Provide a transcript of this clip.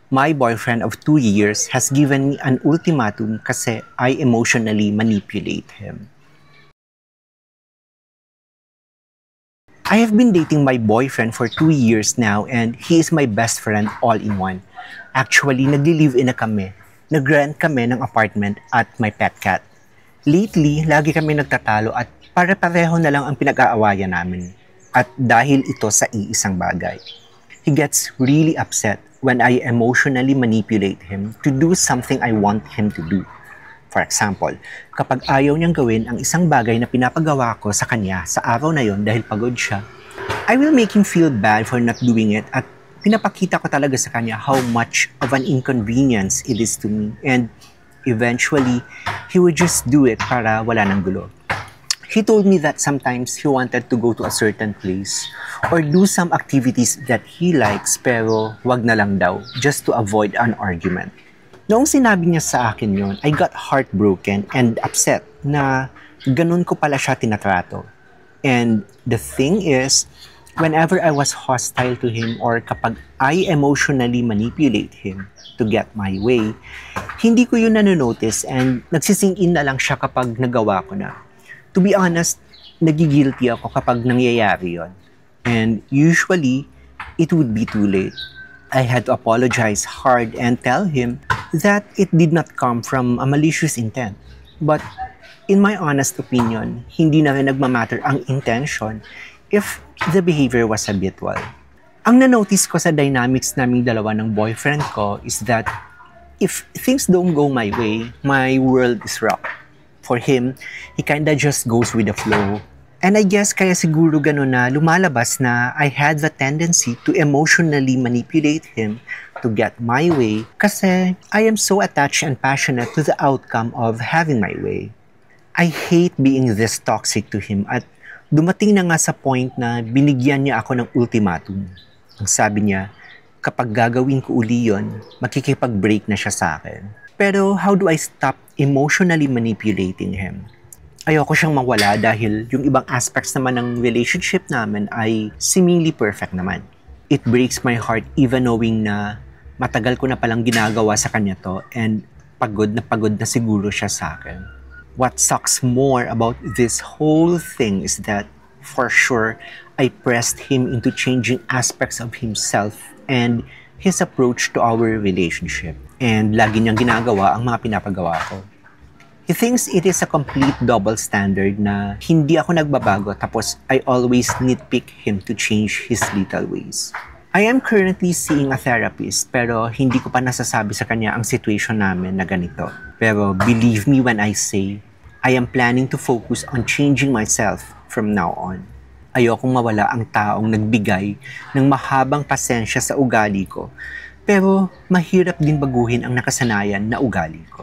My boyfriend of 2 years has given me an ultimatum kasi I emotionally manipulate him. I have been dating my boyfriend for 2 years now and he is my best friend all in one. Actually, nagli-live-in na kami. Nag-rent kami ng apartment at my pet cat. Lately, lagi kami nagtatalo at pare-pareho na lang ang pinag-aawayan namin. At dahil ito sa iisang bagay. He gets really upset when I emotionally manipulate him to do something I want him to do. For example, kapag ayaw niyang gawin ang isang bagay na pinapagawa ko sa kanya sa araw na yon dahil pagod siya, I will make him feel bad for not doing it at pinapakita ko talaga sa kanya how much of an inconvenience it is to me and eventually, he would just do it para wala nang gulo. He told me that sometimes he wanted to go to a certain place or do some activities that he likes pero wag na lang daw just to avoid an argument. Noong sinabi niya sa akin yon, I got heartbroken and upset na ganun ko pala siya tinatrato. And the thing is, whenever I was hostile to him or kapag I emotionally manipulate him to get my way, hindi ko yun nanonotice and nagsising in na lang siya kapag nagawa ko na. To be honest, nagigilty ako kapag nangyayari yon. And usually, it would be too late. I had to apologize hard and tell him that it did not come from a malicious intent. But in my honest opinion, hindi na rin nagmamatter ang intention if the behavior was habitual. Ang na-notice ko sa dynamics naming dalawa ng boyfriend ko is that if things don't go my way, my world is rocked. For him, he kinda just goes with the flow. And I guess kaya siguro ganun na lumalabas na I had the tendency to emotionally manipulate him to get my way kasi I am so attached and passionate to the outcome of having my way. I hate being this toxic to him at dumating na nga sa point na binigyan niya ako ng ultimatum. Ang sabi niya, kapag gagawin ko uli yun, makikipag-break na siya sa akin. Pero how do I stop emotionally manipulating him? Ayoko siyang mawala dahil yung ibang aspects naman ng relationship namin ay seemingly perfect naman. It breaks my heart even knowing na matagal ko na palang ginagawa sa kanya to and pagod na siguro siya sa akin. What sucks more about this whole thing is that for sure, I pressed him into changing aspects of himself and his approach to our relationship. And lagi niyang ginagawa ang mga pinapagawa ko. He thinks it is a complete double standard na hindi ako nagbabago tapos I always nitpick him to change his little ways. I am currently seeing a therapist pero hindi ko pa nasasabi sa kanya ang situation namin na ganito. Pero believe me when I say, I am planning to focus on changing myself from now on. Ayokong mawala ang taong nagbigay ng mahabang pasensya sa ugali ko pero mahirap din baguhin ang nakasanayan na ugali ko.